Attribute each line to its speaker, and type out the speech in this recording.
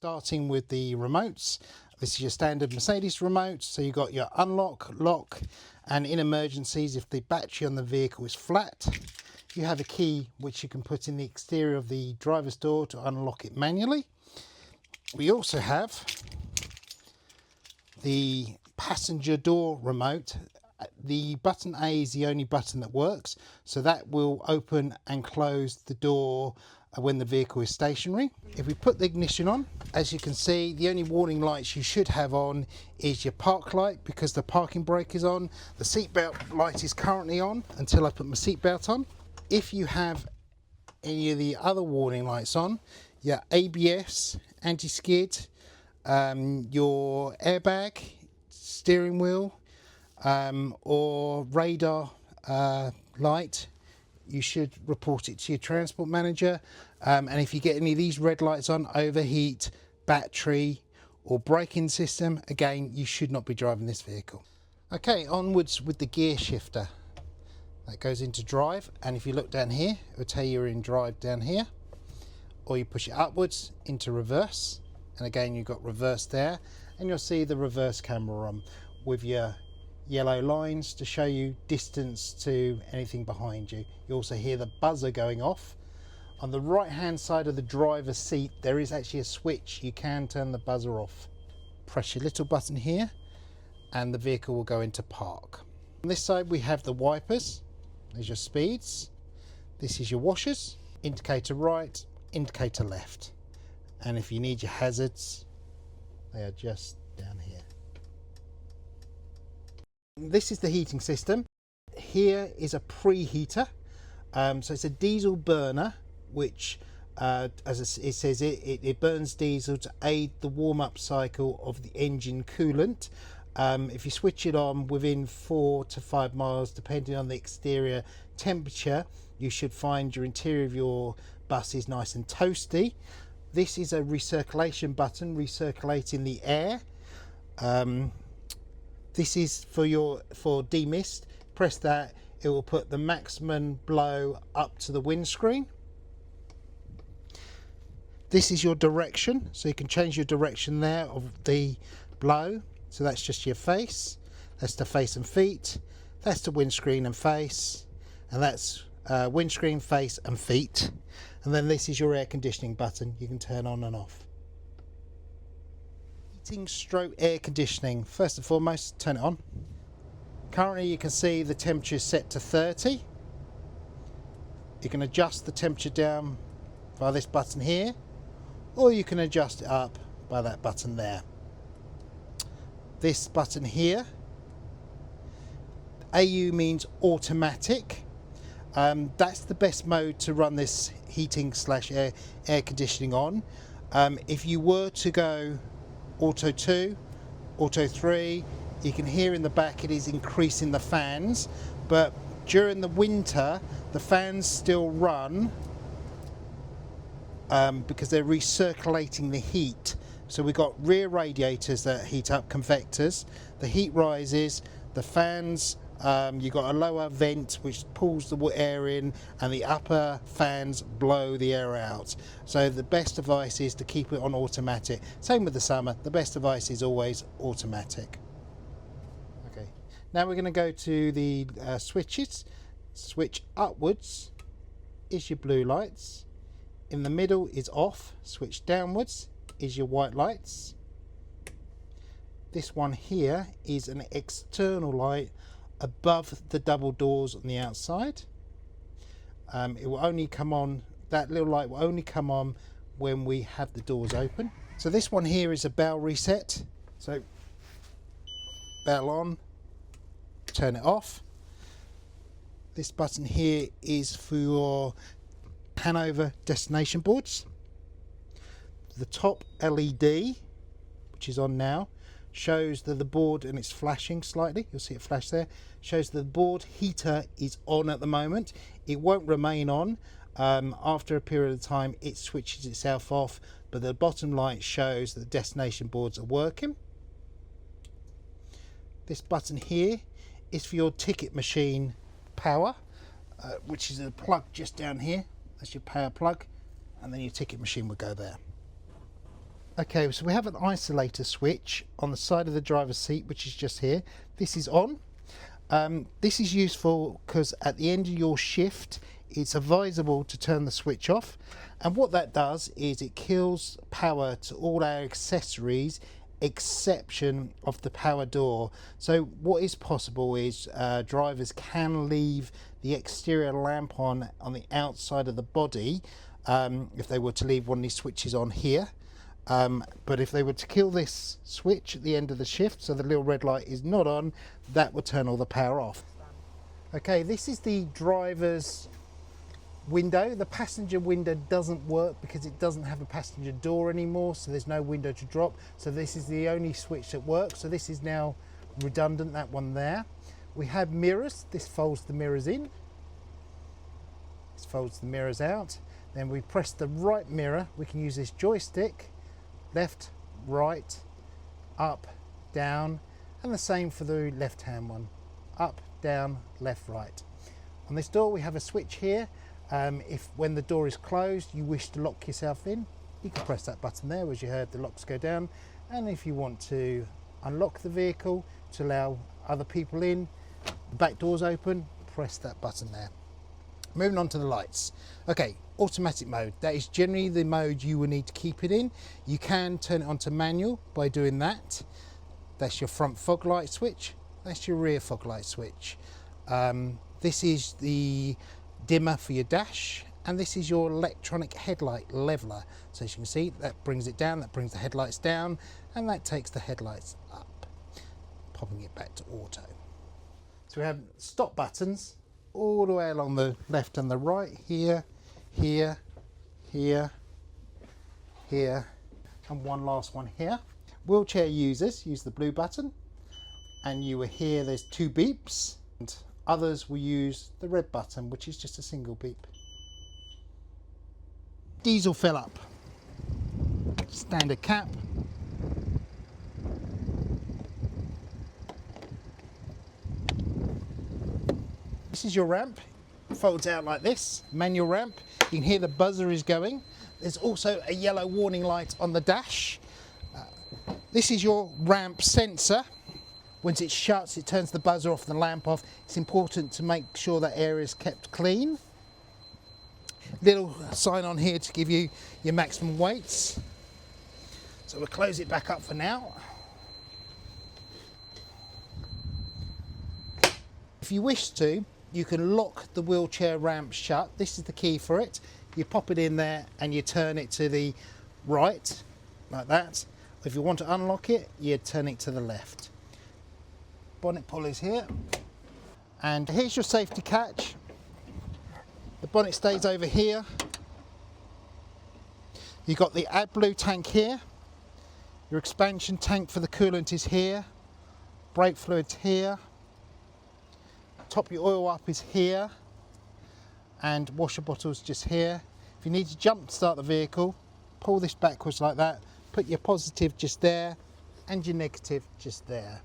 Speaker 1: Starting with the remotes, this is your standard Mercedes remote. So you've got your unlock, lock, and in emergencies, if the battery on the vehicle is flat, you have a key which you can put in the exterior of the driver's door to unlock it manually. We also have the passenger door remote. The button A is the only button that works, so that will open and close the door when the vehicle is stationary. If we put the ignition on, as you can see, the only warning lights you should have on is your park light, because the parking brake is on. The seatbelt light is currently on until I put my seatbelt on. If you have any of the other warning lights on, your ABS, anti-skid, your airbag, steering wheel, or radar light, you should report it to your transport manager. And if you get any of these red lights on, overheat, battery or braking system, again, you should not be driving this vehicle. Okay, onwards with the gear shifter. That goes into drive, and if you look down here, it will tell you you're in drive down here, or you push it upwards into reverse, and again you've got reverse there, and you'll see the reverse camera on with your yellow lines to show you distance to anything behind you. You also hear the buzzer going off. On the right hand side of the driver's seat there is actually a switch. You can turn the buzzer off. Press your little button here and the vehicle will go into park. On this side we have the wipers. There's your speeds. This is your washers. Indicator right, indicator left. And if you need your hazards, they are just down here. This is the heating system. Here is a preheater. So it's a diesel burner, which as it says, it burns diesel to aid the warm-up cycle of the engine coolant. If you switch it on within 4 to 5 miles, depending on the exterior temperature, you should find your interior of your bus is nice and toasty. This is a recirculation button, recirculating the air. This is for demist. Press that, it will put the maximum blow up to the windscreen. This is your direction, so you can change your direction there of the blow. So that's just your face, that's the face and feet, that's the windscreen and face, and that's windscreen, face and feet. And then this is your air conditioning button, you can turn on and off. Heating stroke air conditioning. First and foremost, turn it on. Currently you can see the temperature is set to 30. You can adjust the temperature down by this button here, or you can adjust it up by that button there. This button here, AU means automatic. That's the best mode to run this heating slash air conditioning on. If you were to go Auto 2, Auto 3, you can hear in the back it is increasing the fans, but during the winter the fans still run because they're recirculating the heat. So we've got rear radiators that heat up, convectors. The heat rises, the fans, you've got a lower vent which pulls the air in, and the upper fans blow the air out. So the best advice is to keep it on automatic. Same with the summer, the best advice is always automatic. Okay, now we're going to go to the switches. Switch upwards is your blue lights, in the middle is off. Switch downwards is your white lights. This one here is an external light above the double doors on the outside. It will only come on, that little light will only come on when we have the doors open. So this one here is a bell reset. So bell on, turn it off. This button here is for your Hanover destination boards. The top LED, which is on now, shows that the board, and it's flashing slightly, you'll see it flash there, shows the board heater is on at the moment. It won't remain on. After a period of time it switches itself off, but the bottom light shows that the destination boards are working. This button here is for your ticket machine power, which is a plug just down here. That's your power plug, and then your ticket machine will go there. Okay, so we have an isolator switch on the side of the driver's seat, which is just here. This is on. This is useful because at the end of your shift, it's advisable to turn the switch off. And what that does is it kills power to all our accessories, exception of the power door. So what is possible is drivers can leave the exterior lamp on the outside of the body if they were to leave one of these switches on here. But if they were to kill this switch at the end of the shift, so the little red light is not on, that would turn all the power off. Okay, this is the driver's window. The passenger window doesn't work because it doesn't have a passenger door anymore, so there's no window to drop. So this is the only switch that works. So this is now redundant, that one there. We have mirrors. This folds the mirrors in. This folds the mirrors out. Then we press the right mirror. We can use this joystick. Left, right, up, down, and the same for the left hand one. Up, down, left, right. On this door we have a switch here. If when the door is closed you wish to lock yourself in, you can press that button there. As you heard, the locks go down. And if you want to unlock the vehicle to allow other people in, the back door's open, press that button there. Moving on to the lights. Okay, automatic mode. That is generally the mode you will need to keep it in. You can turn it onto manual by doing that. That's your front fog light switch. That's your rear fog light switch. This is the dimmer for your dash, and this is your electronic headlight leveler. So as you can see, that brings it down, that brings the headlights down, and that takes the headlights up, popping it back to auto. So we have stop buttons all the way along the left and the right, here, here, here, here, and one last one here. Wheelchair users use the blue button, and you will hear there's two beeps, and others will use the red button, which is just a single beep. Diesel fill up, standard cap. This is your ramp. It folds out like this, manual ramp. You can hear the buzzer is going. There's also a yellow warning light on the dash. This is your ramp sensor. Once it shuts, it turns the buzzer off and the lamp off. It's important to make sure that area is kept clean. Little sign on here to give you your maximum weights. So we'll close it back up for now. If you wish to, you can lock the wheelchair ramp shut. This is the key for it. You pop it in there and you turn it to the right, like that. If you want to unlock it, you turn it to the left. Bonnet pull is here. And here's your safety catch. The bonnet stays over here. You've got the AdBlue tank here. Your expansion tank for the coolant is here. Brake fluid's here. Top your oil up is here, and washer bottles just here. If you need to jump start the vehicle, pull this backwards like that, put your positive just there and your negative just there.